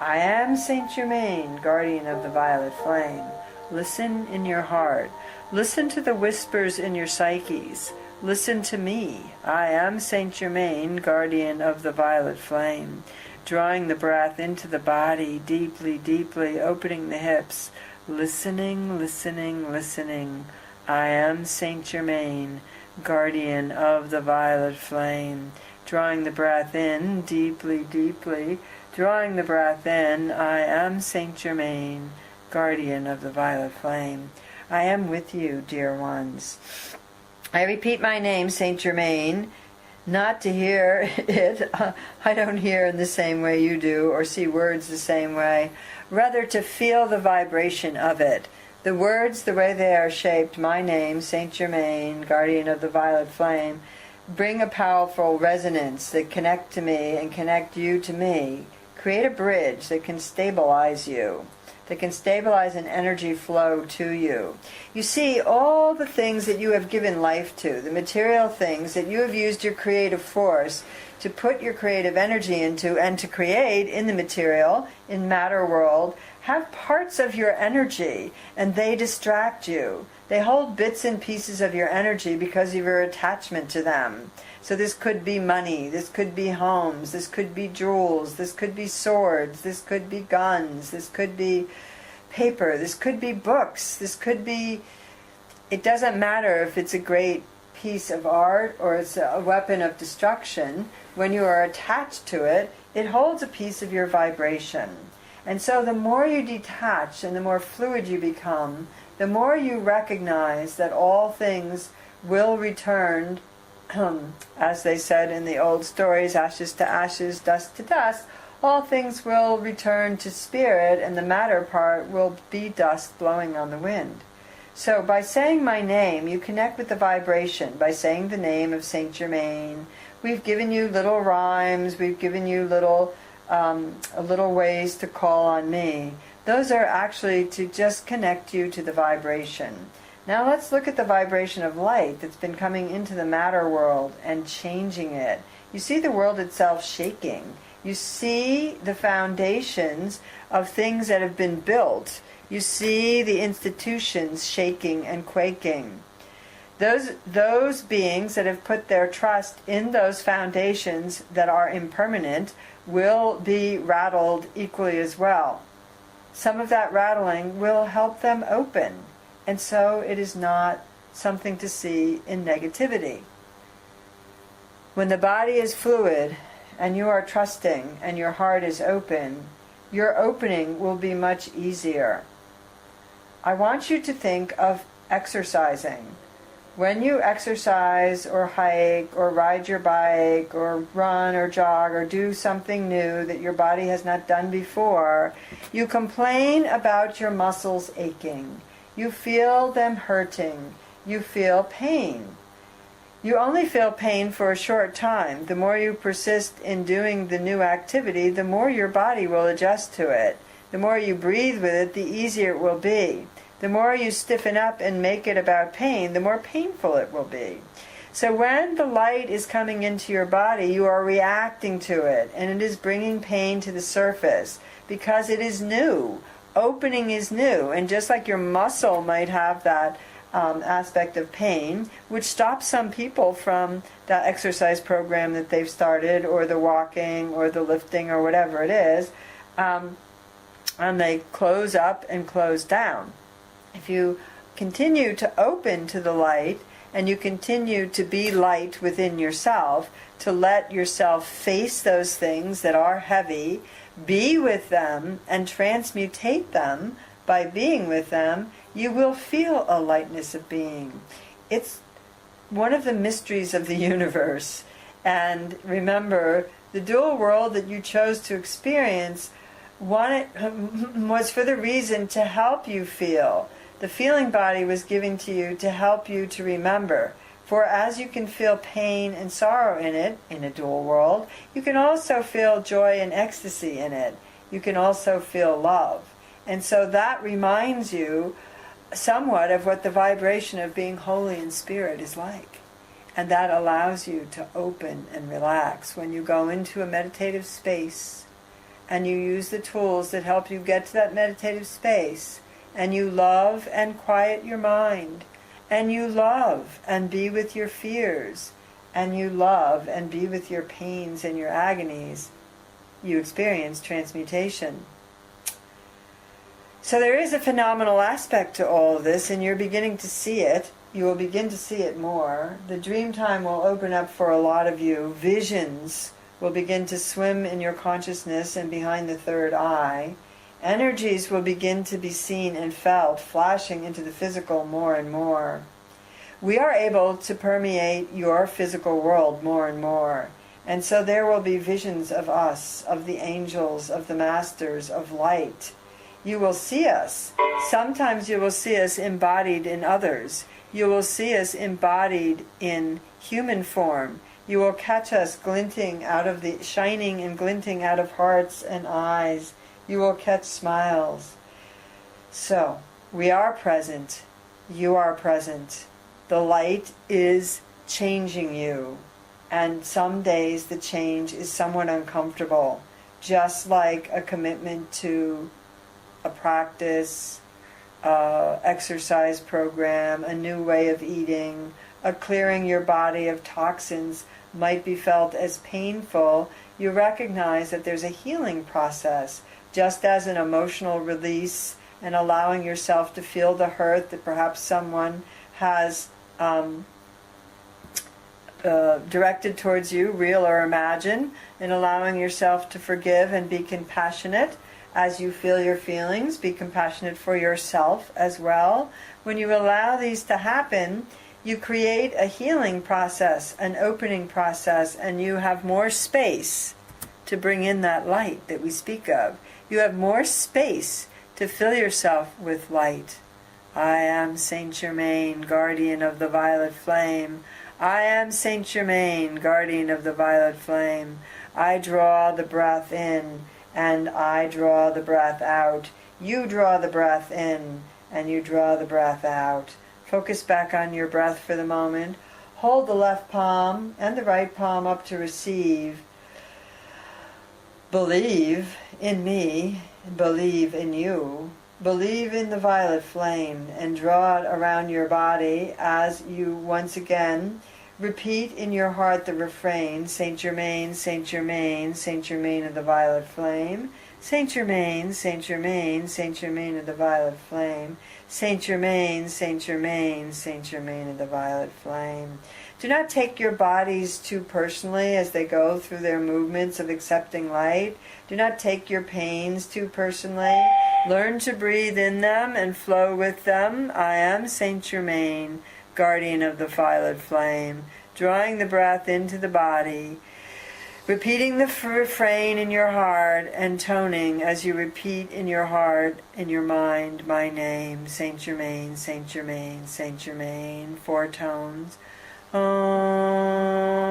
I am Saint Germain, guardian of the violet flame. Listen in your heart. Listen to the whispers in your psyches. Listen to me. I am Saint Germain, guardian of the violet flame. Drawing the breath into the body, deeply, deeply, opening the hips. Listening, listening, listening. I am Saint Germain, guardian of the violet flame. Drawing the breath in, deeply, deeply. Drawing the breath in, I am Saint Germain, guardian of the violet flame. I am with you, dear ones. I repeat my name, Saint Germain, not to hear it. I don't hear in the same way you do, or see words the same way. Rather to feel the vibration of it. The words, the way they are shaped, my name, Saint Germain, guardian of the violet flame, bring a powerful resonance that connect to me and connect you to me. Create a bridge that can stabilize you, that can stabilize an energy flow to you. You see, all the things that you have given life to, the material things that you have used your creative force to put your creative energy into and to create in the material, in matter world, have parts of your energy, and they distract you. They hold bits and pieces of your energy because of your attachment to them. So this could be money, this could be homes, this could be jewels, this could be swords, this could be guns, this could be paper, this could be books, this could be... It doesn't matter if it's a great piece of art or it's a weapon of destruction. When you are attached to it, it holds a piece of your vibration. And so the more you detach and the more fluid you become, the more you recognize that all things will return, as they said in the old stories, ashes to ashes, dust to dust, all things will return to spirit, and the matter part will be dust blowing on the wind. So by saying my name, you connect with the vibration. By saying the name of Saint Germain, we've given you little rhymes, we've given you little ways to call on me. Those are actually to just connect you to the vibration. Now let's look at the vibration of light that's been coming into the matter world and changing it. You see the world itself shaking. You see the foundations of things that have been built. You see the institutions shaking and quaking. Those beings that have put their trust in those foundations that are impermanent will be rattled equally as well. Some of that rattling will help them open. And so it is not something to see in negativity. When the body is fluid and you are trusting and your heart is open, your opening will be much easier. I want you to think of exercising. When you exercise or hike or ride your bike or run or jog or do something new that your body has not done before, you complain about your muscles aching. You feel them hurting. You feel pain. You only feel pain for a short time. The more you persist in doing the new activity, the more your body will adjust to it. The more you breathe with it, the easier it will be. The more you stiffen up and make it about pain, the more painful it will be. So when the light is coming into your body, you are reacting to it, and it is bringing pain to the surface because it is new. Opening is new, and just like your muscle might have that aspect of pain, which stops some people from that exercise program that they've started, or the walking, or the lifting, or whatever it is, and they close up and close down. If you continue to open to the light, and you continue to be light within yourself, to let yourself face those things that are heavy, be with them, and transmutate them by being with them, you will feel a lightness of being. It's one of the mysteries of the universe. And remember, the dual world that you chose to experience was for the reason to help you feel. The feeling body was given to you to help you to remember. For as you can feel pain and sorrow in it, in a dual world, you can also feel joy and ecstasy in it. You can also feel love. And so that reminds you somewhat of what the vibration of being holy in spirit is like. And that allows you to open and relax. When you go into a meditative space and you use the tools that help you get to that meditative space, and you love and quiet your mind, and you love and be with your fears, and you love and be with your pains and your agonies, you experience transmutation. So there is a phenomenal aspect to all of this, and you're beginning to see it. You will begin to see it more. The dream time will open up for a lot of you. Visions will begin to swim in your consciousness and behind the third eye. Energies will begin to be seen and felt, flashing into the physical more and more. We are able to permeate your physical world more and more. And so there will be visions of us, of the angels, of the masters, of light. You will see us. Sometimes you will see us embodied in others. You will see us embodied in human form. You will catch us glinting out of the, shining and glinting out of hearts and eyes. You will catch smiles. So, we are present. You are present. The light is changing you. And some days the change is somewhat uncomfortable. Just like a commitment to a practice, exercise program, a new way of eating, a clearing your body of toxins might be felt as painful. You recognize that there's a healing process, just as an emotional release and allowing yourself to feel the hurt that perhaps someone has directed towards you, real or imagined, and allowing yourself to forgive and be compassionate. As you feel your feelings, be compassionate for yourself as well. When you allow these to happen, you create a healing process, an opening process, and you have more space to bring in that light that we speak of. You have more space to fill yourself with light. I am Saint Germain, guardian of the violet flame. I am Saint Germain, guardian of the violet flame. I draw the breath in, and I draw the breath out. You draw the breath in, and you draw the breath out. Focus back on your breath for the moment. Hold the left palm and the right palm up to receive. Believe in me, believe in you. Believe in the violet flame and draw it around your body as you once again repeat in your heart the refrain, Saint Germain, Saint Germain, Saint Germain of the violet flame. Saint Germain, Saint Germain, Saint Germain of the violet flame. Saint Germain, Saint Germain, Saint Germain of the violet flame. Do not take your bodies too personally as they go through their movements of accepting light. Do not take your pains too personally. Learn to breathe in them and flow with them. I am Saint Germain, guardian of the violet flame. Drawing the breath into the body. Repeating the refrain in your heart and toning as you repeat in your heart, in your mind, my name, Saint Germain, Saint Germain, Saint Germain. 4 tones. Om.